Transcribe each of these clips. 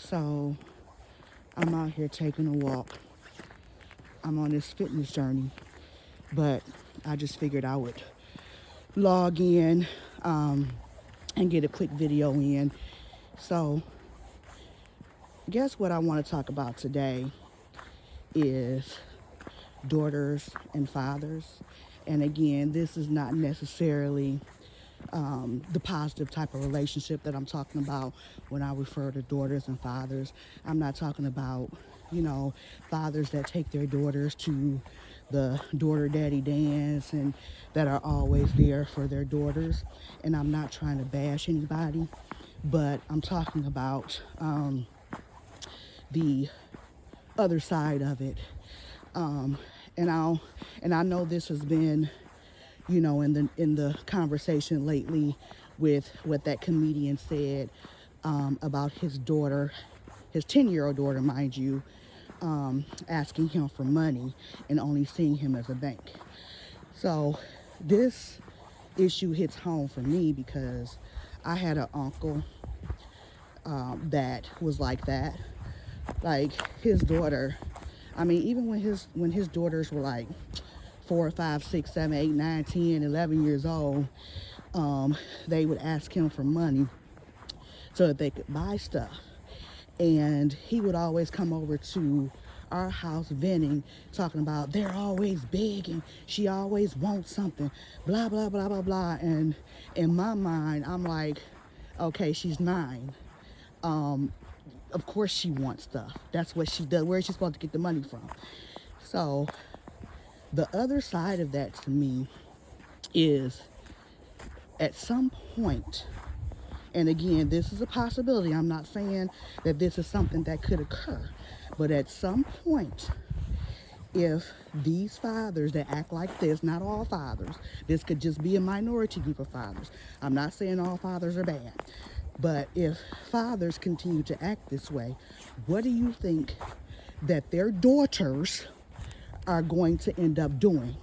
So I'm out here taking a walk. I'm on this fitness journey, but I just figured I would log in and get a quick video in. So, guess what I want to talk about today is daughters and fathers. And again, this is not necessarily the positive type of relationship that I'm talking about when I refer to daughters and fathers. I'm not talking about, fathers that take their daughters to the daughter daddy dance and that are always there for their daughters. And I'm not trying to bash anybody, but I'm talking about the other side of it. Um, and I know this has been, in the conversation lately with what that comedian said about his daughter, his 10-year-old daughter, mind you, asking him for money and only seeing him as a bank. So this issue hits home for me because I had an uncle that was like that. Like his daughter, I mean, even when his daughters were like 4, 5, 6, 7, 8, 9, 10, 11 years old, they would ask him for money so that they could buy stuff. And he would always come over to our house venting, talking about they're always big and she always wants something, blah, blah, blah, blah, blah. And in my mind, I'm like, okay, she's 9. Of course she wants stuff. That's what she does. Where is she supposed to get the money from? So the other side of that to me is at some point, and again, this is a possibility. I'm not saying that this is something that could occur, but at some point, if these fathers that act like this, not all fathers, this could just be a minority group of fathers. I'm not saying all fathers are bad, but if fathers continue to act this way, what do you think that their daughters are going to end up doing?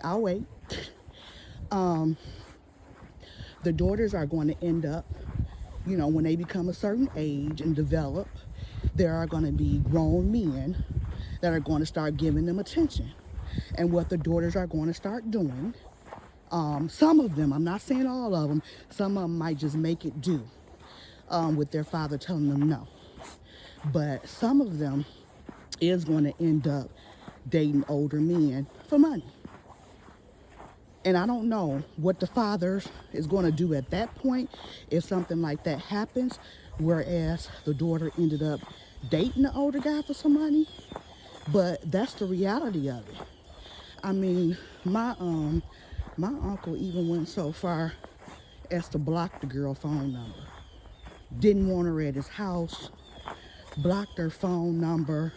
I'll wait. The daughters are going to end up, when they become a certain age and develop, there are going to be grown men that are going to start giving them attention. And what the daughters are going to start doing, some of them, I'm not saying all of them, some of them might just make it do with their father telling them no. But some of them is going to end up dating older men for money. And I don't know what the father is going to do at that point if something like that happens, whereas the daughter ended up dating the older guy for some money. But that's the reality of it. I mean, my uncle even went so far as to block the girl phone number. Didn't want her at his house, blocked her phone number.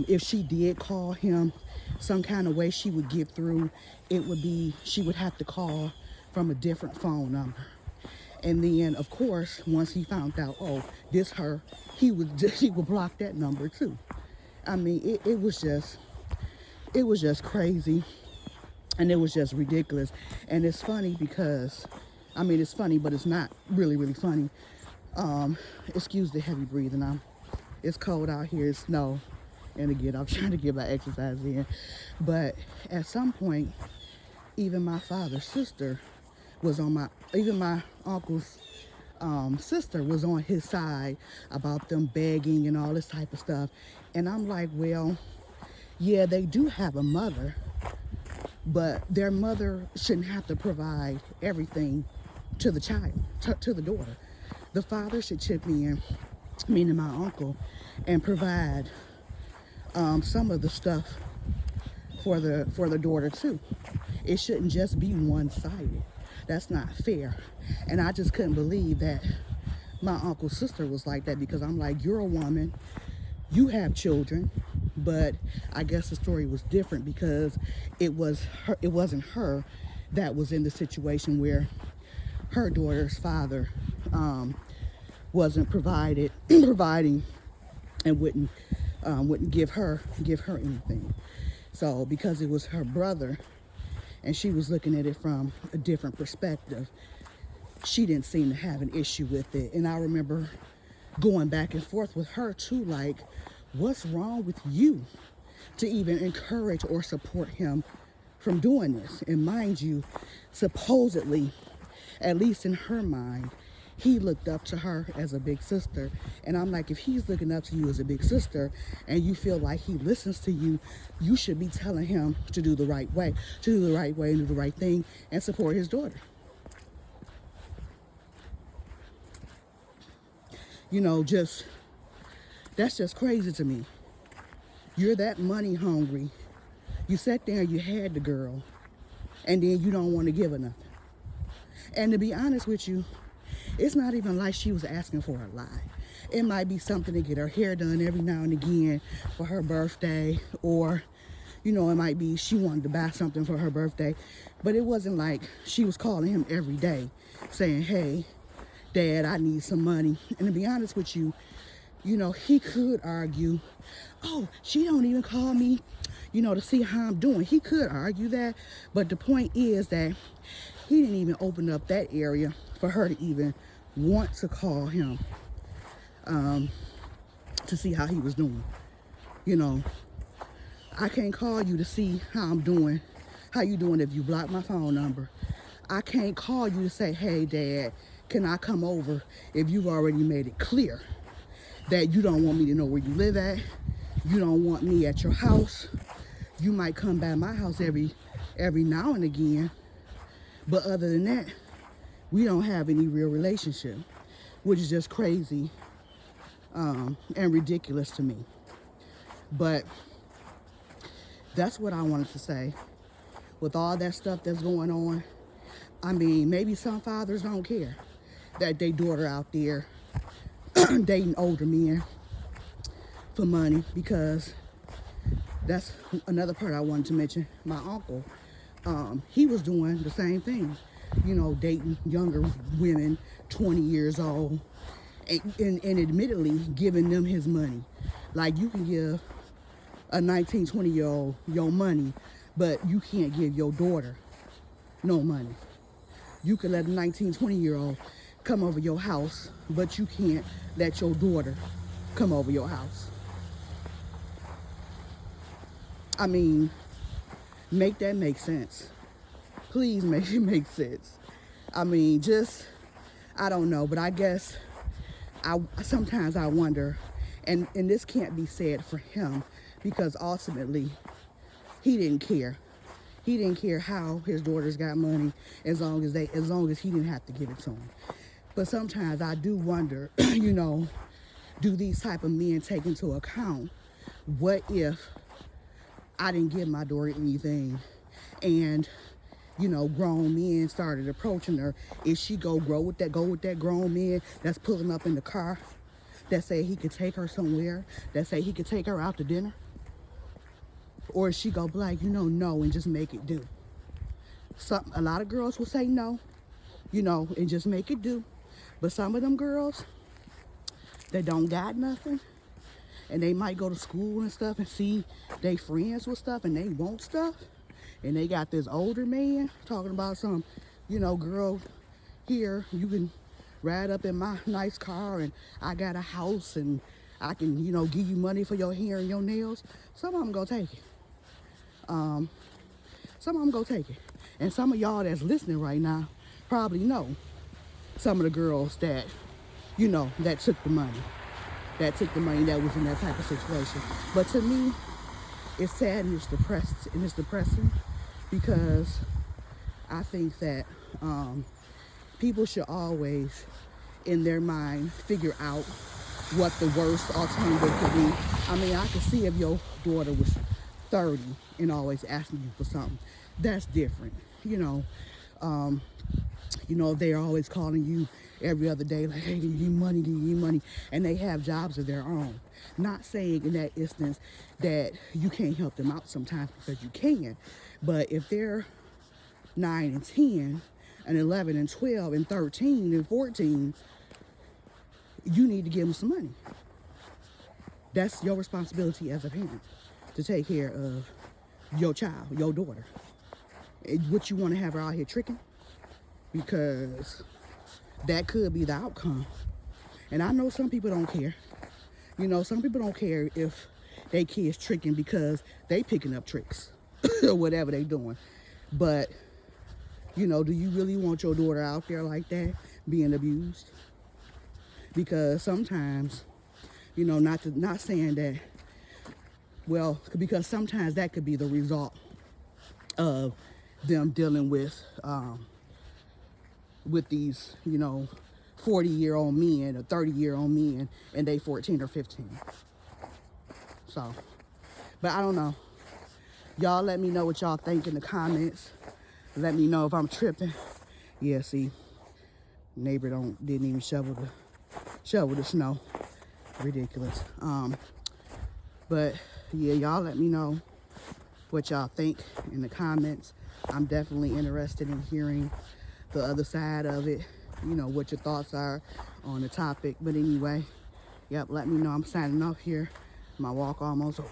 If she did call him, some kind of way she would get through, it would be she would have to call from a different phone number. And then, of course, once he found out, oh, this her, he would block that number too. I mean, it was just crazy, and it was just ridiculous. And it's funny because, I mean, it's funny, but it's not really, really funny. Excuse the heavy breathing. It's cold out here. It's snow. And again, I'm trying to get my exercise in. But at some point, even my father's sister was even my uncle's sister was on his side about them begging and all this type of stuff. And I'm like, well, yeah, they do have a mother, but their mother shouldn't have to provide everything to the child, to the daughter. The father should chip in, meaning my uncle, and provide some of the stuff for the daughter too. It shouldn't just be one-sided. That's not fair. And I just couldn't believe that my uncle's sister was like that, because I'm like, you're a woman, you have children. But I guess the story was different because it wasn't her that was in the situation where her daughter's father wasn't providing and wouldn't give her anything. So because it was her brother and she was looking at it from a different perspective, she didn't seem to have an issue with it. And I remember going back and forth with her too, like, what's wrong with you to even encourage or support him from doing this? And mind you, supposedly, at least in her mind, he looked up to her as a big sister. And I'm like, if he's looking up to you as a big sister and you feel like he listens to you, you should be telling him to do the right way, and do the right thing and support his daughter. You know, that's just crazy to me. You're that money hungry. You sat there and you had the girl, and then you don't want to give her nothing. And to be honest with you, it's not even like she was asking for a lot. It might be something to get her hair done every now and again for her birthday, or, you know, it might be she wanted to buy something for her birthday. But it wasn't like she was calling him every day saying, hey, Dad, I need some money. And to be honest with you, you know, he could argue, oh, she don't even call me, you know, to see how I'm doing. He could argue that, but the point is that he didn't even open up that area for her to even want to call him to see how he was doing. You know, I can't call you to see how I'm doing, how you doing if you block my phone number. I can't call you to say, hey, Dad, can I come over, if you've already made it clear that you don't want me to know where you live at. You don't want me at your house. You might come by my house every now and again. But other than that, we don't have any real relationship, which is just crazy and ridiculous to me. But that's what I wanted to say. With all that stuff that's going on, I mean, maybe some fathers don't care that their daughter out there dating older men for money, because that's another part I wanted to mention. My uncle, he was doing the same thing, you know, dating younger women, 20 years old, and admittedly giving them his money. Like, you can give a 19, 20-year-old your money, but you can't give your daughter no money. You can let a 19, 20-year-old come over your house, but you can't let your daughter come over your house. I mean, make that make sense. Please make it make sense. I mean, I don't know, but I guess sometimes I wonder, and this can't be said for him, because ultimately he didn't care. He didn't care how his daughters got money, as long as he didn't have to give it to them. But sometimes I do wonder, you know, do these type of men take into account, what if I didn't give my daughter anything, and, you know, grown men started approaching her? Is she go with that grown man that's pulling up in the car, that say he could take her somewhere, that say he could take her out to dinner? Or is she go be like, you know, no, and just make it do? A lot of girls will say no, you know, and just make it do. But some of them girls, they don't got nothing, and they might go to school and stuff and see they friends with stuff, and they want stuff, and they got this older man talking about some, you know, girl, here, you can ride up in my nice car, and I got a house, and I can, you know, give you money for your hair and your nails. Some of them go take it. Some of them go take it. And some of y'all that's listening right now probably know some of the girls that, you know, that took the money, that was in that type of situation. But to me, it's sad and it's depressing, because I think that people should always, in their mind, figure out what the worst alternative could be. I mean, I could see if your daughter was 30 and always asking you for something. That's different, you know. You know, they're always calling you every other day, like, hey, give me money, and they have jobs of their own. Not saying in that instance that you can't help them out sometimes, because you can. But if they're 9 and 10 and 11 and 12 and 13 and 14, you need to give them some money. That's your responsibility as a parent, to take care of your child, your daughter. What, you want to have her out here tricking? Because that could be the outcome. And I know some people don't care. You know, some people don't care if they kids tricking because they picking up tricks or whatever they doing. But, you know, do you really want your daughter out there like that being abused? Because sometimes, you know, not saying that, well, because sometimes that could be the result of them dealing with these, you know, 40-year-old men or 30-year-old men and they 14 or 15. So, but I don't know. Y'all let me know what y'all think in the comments. Let me know if I'm tripping. Yeah, see, neighbor didn't even shovel the snow. Ridiculous. But yeah, y'all let me know what y'all think in the comments. I'm definitely interested in hearing the other side of it. You know, what your thoughts are on the topic. But anyway, yep, let me know. I'm signing off here. My walk almost over.